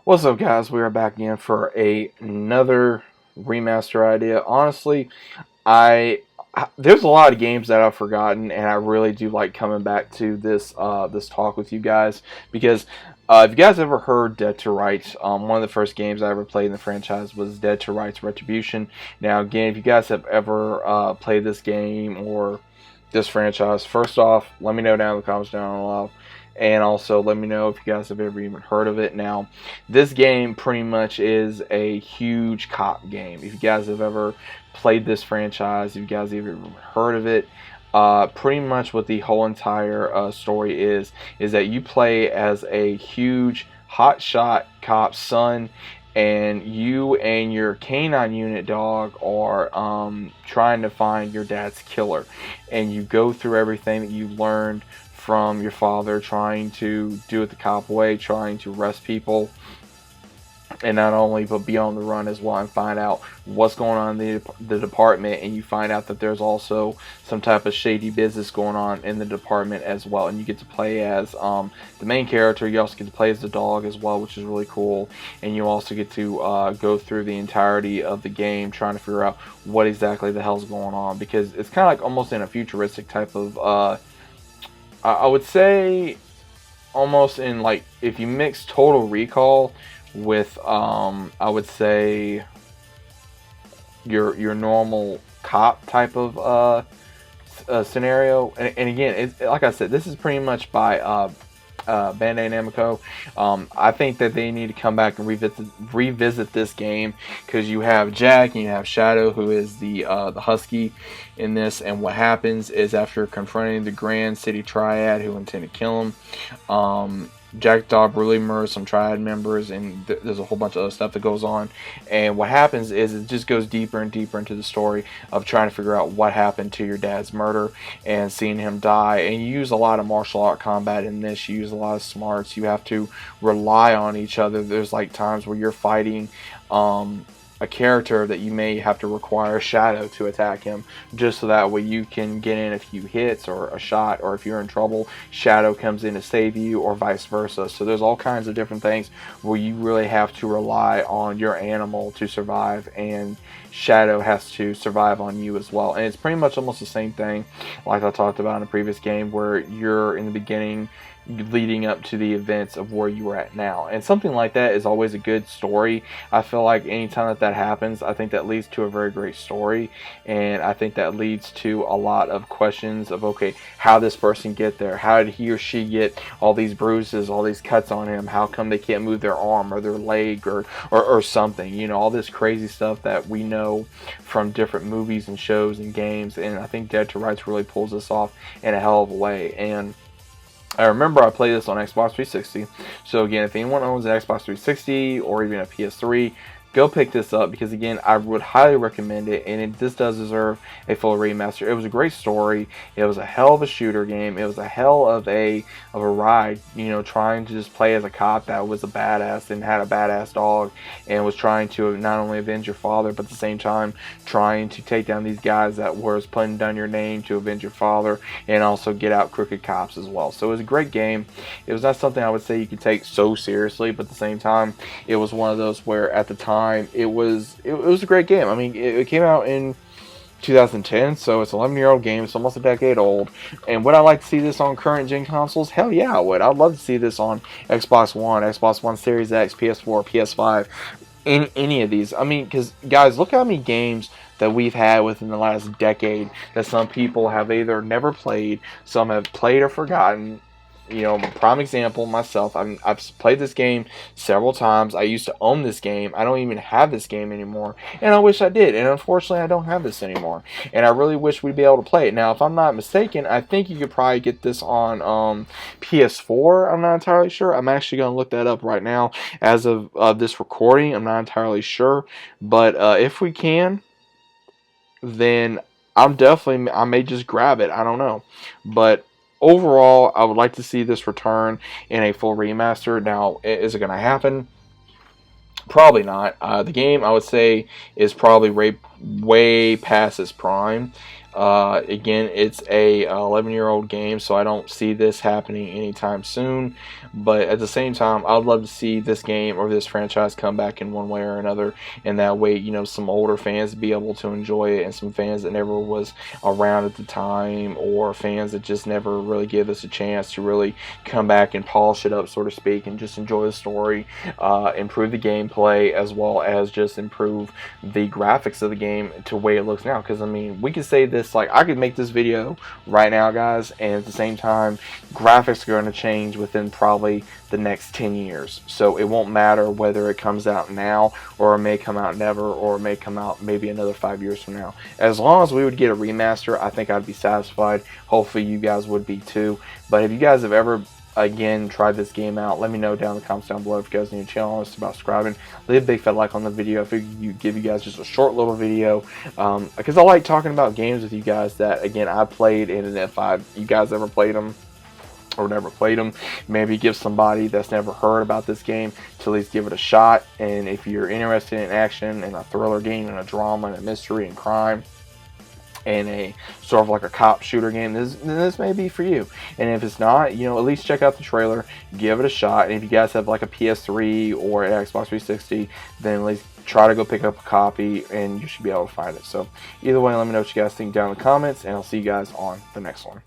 What's up, guys? We are back again for another remaster idea. Honestly, I there's a lot of games that I've forgotten, and I really do like coming back to this talk with you guys because if you guys ever heard Dead to Rights, one of the first games I ever played in the franchise was Dead to Rights Retribution. Now, again, if you guys have ever played this game or this franchise, first off, let me know down in the comments down below. And also let me know if you guys have ever even heard of it. Now, this game pretty much is a huge cop game. If you guys have ever played this franchise, if you guys have ever heard of it, pretty much what the whole entire story is that you play as a huge hotshot cop's son, and you and your canine unit dog are trying to find your dad's killer. And you go through everything that you learned from your father, trying to do it the cop way, trying to arrest people, and not only but be on the run as well, and find out what's going on in the department. And you find out that there's also some type of shady business going on in the department as well, and you get to play as the main character. You also get to play as the dog as well, which is really cool. And you also get to go through the entirety of the game trying to figure out what exactly the hell's going on, because it's kind of like almost in a futuristic type of I would say almost in, like, if you mix Total Recall with I would say your normal cop type of scenario. And again, it's like I said, this is pretty much by Bandai Namco. I think that they need to come back and revisit this game, because you have Jack and you have Shadow, who is the Husky in this. And what happens is, after confronting the Grand City Triad who intend to kill him, Jack Dog really murders some Triad members, and there's a whole bunch of other stuff that goes on. And what happens is, it just goes deeper and deeper into the story of trying to figure out what happened to your dad's murder and seeing him die. And you use a lot of martial art combat in this. You use a lot of smarts. You have to rely on each other. There's like times where you're fighting a character that you may have to require Shadow to attack him, just so that way you can get in a few hits or a shot, or if you're in trouble, Shadow comes in to save you, or vice versa. So there's all kinds of different things where you really have to rely on your animal to survive, and Shadow has to survive on you as well. And it's pretty much almost the same thing like I talked about in the previous game, where you're in the beginning leading up to the events of where you are at now. And something like that is always a good story. I feel like anytime that happens, I think that leads to a very great story, and I think that leads to a lot of questions of, okay, how did this person get there? How did he or she get all these bruises, all these cuts on him? How come they can't move their arm or their leg or something? You know, all this crazy stuff that we know from different movies and shows and games. And I think Dead to Rights really pulls this off in a hell of a way. And I remember I played this on Xbox 360. So again, if anyone owns an Xbox 360 or even a PS3, go pick this up, because again, I would highly recommend it, and this does deserve a full remaster. It was a great story. It was a hell of a shooter game. It was a hell of a ride, you know, trying to just play as a cop that was a badass and had a badass dog, and was trying to not only avenge your father, but at the same time trying to take down these guys that was putting down your name to avenge your father, and also get out crooked cops as well. So it was a great game. It was not something I would say you could take so seriously, but at the same time, it was one of those where at the time it was a great game. I mean, it came out in 2010, so it's an 11-year-old game. It's almost a decade old. And would I like to see this on current gen consoles? Hell yeah, I would. I'd love to see this on Xbox One, Xbox One Series X, PS4, PS5, any of these. I mean, because guys, look how many games that we've had within the last decade that some people have either never played, some have played or forgotten. You know, prime example, myself, I've played this game several times. I used to own this game. I don't even have this game anymore, and I wish I did. And unfortunately, I don't have this anymore, and I really wish we'd be able to play it. Now, if I'm not mistaken, I think you could probably get this on PS4. I'm not entirely sure. I'm actually going to look that up right now as of this recording. I'm not entirely sure, but if we can, then I may just grab it. I don't know, but overall, I would like to see this return in a full remaster. Now, is it going to happen? Probably not. The game, I would say, is probably way past its prime. Again, it's a 11-year-old game, so I don't see this happening anytime soon. But at the same time, I'd love to see this game or this franchise come back in one way or another, and that way, you know, some older fans be able to enjoy it, and some fans that never was around at the time, or fans that just never really give us a chance to really come back and polish it up, so to speak, and just enjoy the story, improve the gameplay, as well as just improve the graphics of the game to the way it looks now. Because I mean, we could say this, like, I could make this video right now, guys, and at the same time, graphics are going to change within probably the next 10 years. So it won't matter whether it comes out now, or it may come out never, or it may come out maybe another 5 years from now. As long as we would get a remaster, I think I'd be satisfied. Hopefully you guys would be too. But if you guys have ever again try this game out, let me know down in the comments down below. If you guys are new to the channel, it's about subscribing, leave a big fat like on the video. I figured you give you guys just a short little video, because I like talking about games with you guys that, again, I played, and if you guys ever played them or never played them, maybe give somebody that's never heard about this game to at least give it a shot. And if you're interested in action and a thriller game and a drama and a mystery and crime and a sort of like a cop shooter game, this may be for you. And if it's not, you know, at least check out the trailer, give it a shot. And if you guys have like a PS3 or an Xbox 360, then at least try to go pick up a copy, and you should be able to find it. So either way, let me know what you guys think down in the comments, and I'll see you guys on the next one.